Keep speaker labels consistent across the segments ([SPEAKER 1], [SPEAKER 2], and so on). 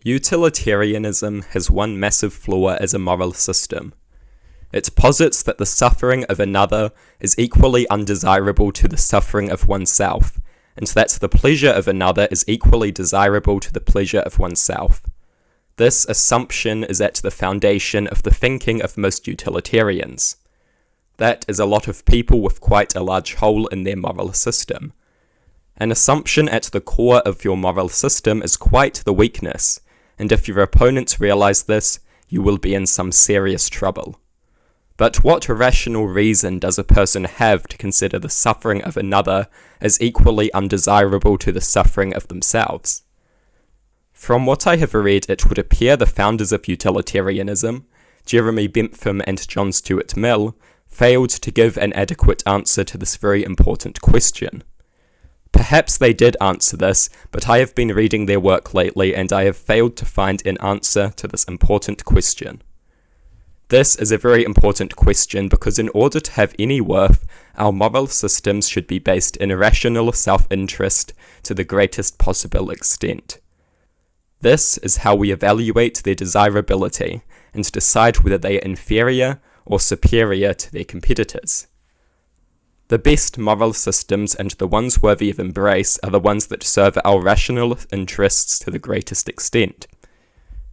[SPEAKER 1] Utilitarianism has one massive flaw as a moral system. It posits that the suffering of another is equally undesirable to the suffering of oneself, and that the pleasure of another is equally desirable to the pleasure of oneself. This assumption is at the foundation of the thinking of most utilitarians. That is a lot of people with quite a large hole in their moral system. An assumption at the core of your moral system is quite the weakness, and if your opponents realize this, you will be in some serious trouble. But what rational reason does a person have to consider the suffering of another as equally undesirable to the suffering of themselves? From what I have read, it would appear the founders of utilitarianism, Jeremy Bentham and John Stuart Mill, failed to give an adequate answer to this very important question. Perhaps they did answer this, but I have been reading their work lately and I have failed to find an answer to this important question. This is a very important question because in order to have any worth, our moral systems should be based in rational self-interest to the greatest possible extent. This is how we evaluate their desirability and decide whether they are inferior or superior to their competitors. The best moral systems and the ones worthy of embrace are the ones that serve our rational interests to the greatest extent.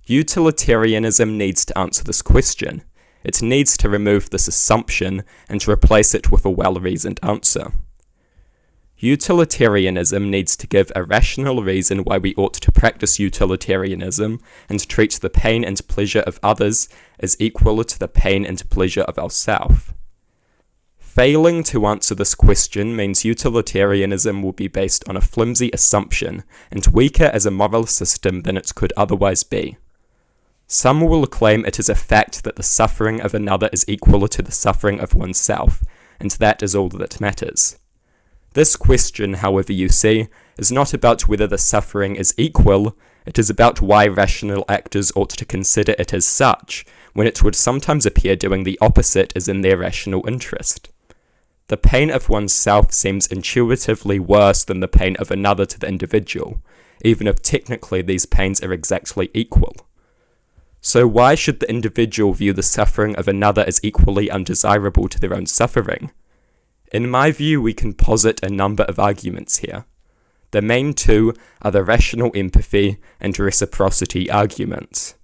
[SPEAKER 1] Utilitarianism needs to answer this question. It needs to remove this assumption and replace it with a well-reasoned answer. Utilitarianism needs to give a rational reason why we ought to practice utilitarianism and treat the pain and pleasure of others as equal to the pain and pleasure of ourselves. Failing to answer this question means utilitarianism will be based on a flimsy assumption and weaker as a moral system than it could otherwise be. Some will claim it is a fact that the suffering of another is equal to the suffering of oneself, and that is all that matters. This question, however you see, is not about whether the suffering is equal, it is about why rational actors ought to consider it as such, when it would sometimes appear doing the opposite is in their rational interest. The pain of oneself seems intuitively worse than the pain of another to the individual, even if technically these pains are exactly equal. So why should the individual view the suffering of another as equally undesirable to their own suffering? In my view, we can posit a number of arguments here. The main two are the rational empathy and reciprocity arguments.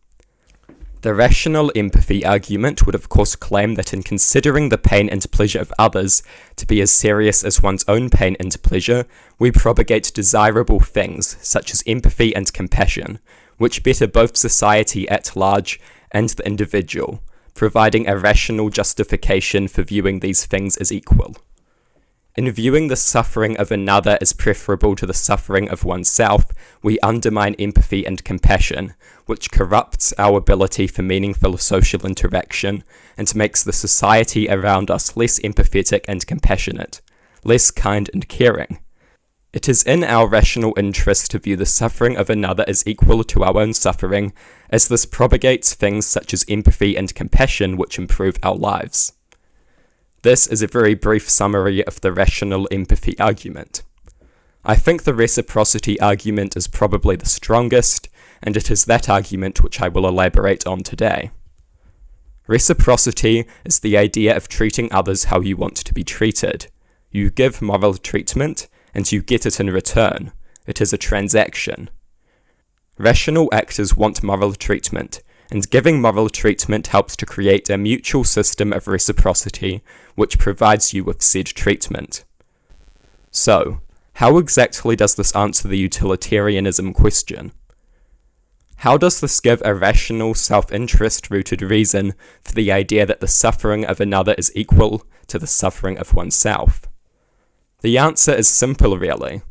[SPEAKER 1] The rational empathy argument would of course claim that in considering the pain and pleasure of others to be as serious as one's own pain and pleasure, we propagate desirable things such as empathy and compassion, which better both society at large and the individual, providing a rational justification for viewing these things as equal. In viewing the suffering of another as preferable to the suffering of oneself, we undermine empathy and compassion, which corrupts our ability for meaningful social interaction and makes the society around us less empathetic and compassionate, less kind and caring. It is in our rational interest to view the suffering of another as equal to our own suffering, as this propagates things such as empathy and compassion which improve our lives. This is a very brief summary of the rational empathy argument. I think the reciprocity argument is probably the strongest, and it is that argument which I will elaborate on today. Reciprocity is the idea of treating others how you want to be treated. You give moral treatment, and you get it in return. It is a transaction. Rational actors want moral treatment, and giving moral treatment helps to create a mutual system of reciprocity which provides you with said treatment. So, how exactly does this answer the utilitarianism question? How does this give a rational, self-interest-rooted reason for the idea that the suffering of another is equal to the suffering of oneself? The answer is simple, really.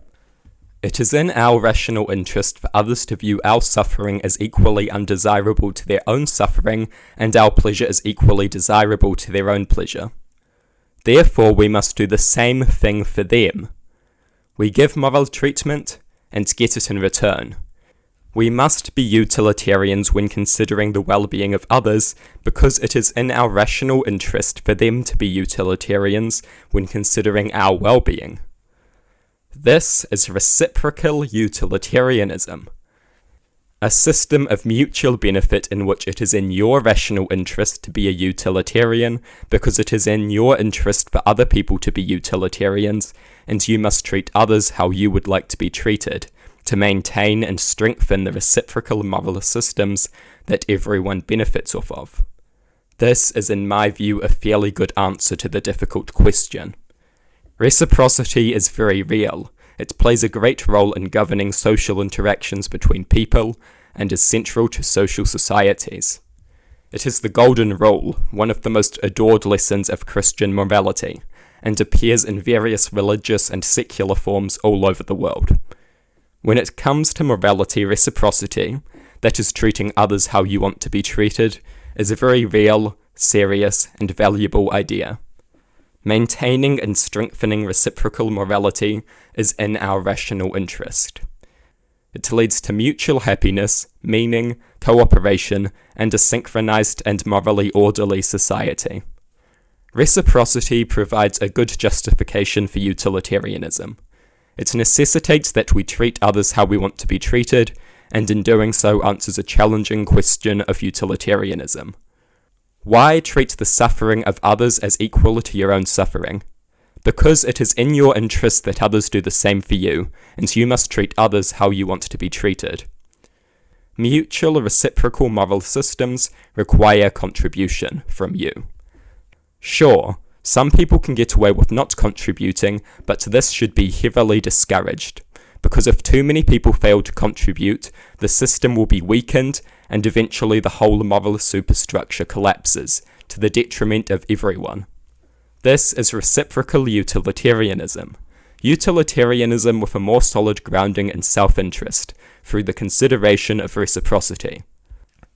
[SPEAKER 1] It is in our rational interest for others to view our suffering as equally undesirable to their own suffering, and our pleasure as equally desirable to their own pleasure. Therefore, we must do the same thing for them. We give moral treatment, and get it in return. We must be utilitarians when considering the well-being of others, because it is in our rational interest for them to be utilitarians when considering our well-being. This is reciprocal utilitarianism. A system of mutual benefit in which it is in your rational interest to be a utilitarian because it is in your interest for other people to be utilitarians, and you must treat others how you would like to be treated, to maintain and strengthen the reciprocal moral systems that everyone benefits off of. This is, in my view, a fairly good answer to the difficult question. Reciprocity is very real. It plays a great role in governing social interactions between people and is central to social societies. It is the golden rule, one of the most adored lessons of Christian morality, and appears in various religious and secular forms all over the world. When it comes to morality, reciprocity, that is treating others how you want to be treated, is a very real, serious, and valuable idea. Maintaining and strengthening reciprocal morality is in our rational interest. It leads to mutual happiness, meaning, cooperation, and a synchronized and morally orderly society. Reciprocity provides a good justification for utilitarianism. It necessitates that we treat others how we want to be treated, and in doing so answers a challenging question of utilitarianism. Why treat the suffering of others as equal to your own suffering? Because it is in your interest that others do the same for you, and you must treat others how you want to be treated. Mutual reciprocal moral systems require contribution from you. Sure, some people can get away with not contributing, but this should be heavily discouraged. Because if too many people fail to contribute, the system will be weakened, and eventually the whole moral superstructure collapses, to the detriment of everyone. This is reciprocal utilitarianism. Utilitarianism with a more solid grounding in self-interest, through the consideration of reciprocity.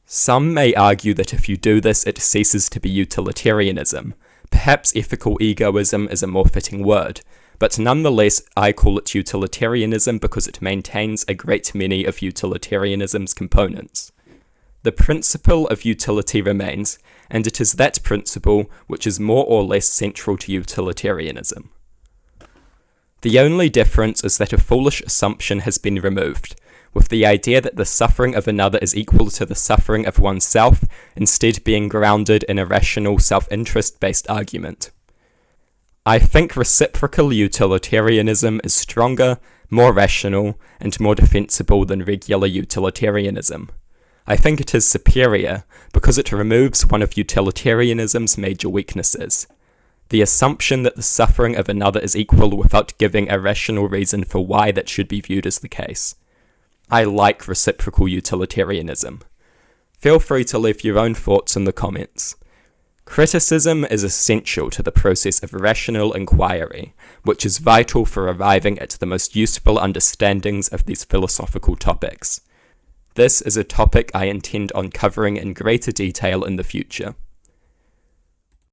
[SPEAKER 1] Some may argue that if you do this, it ceases to be utilitarianism. Perhaps ethical egoism is a more fitting word, but nonetheless I call it utilitarianism because it maintains a great many of utilitarianism's components. The principle of utility remains, and it is that principle which is more or less central to utilitarianism. The only difference is that a foolish assumption has been removed, with the idea that the suffering of another is equal to the suffering of oneself, instead being grounded in a rational self-interest-based argument. I think reciprocal utilitarianism is stronger, more rational, and more defensible than regular utilitarianism. I think it is superior because it removes one of utilitarianism's major weaknesses, the assumption that the suffering of another is equal without giving a rational reason for why that should be viewed as the case. I like reciprocal utilitarianism. Feel free to leave your own thoughts in the comments. Criticism is essential to the process of rational inquiry, which is vital for arriving at the most useful understandings of these philosophical topics. This is a topic I intend on covering in greater detail in the future.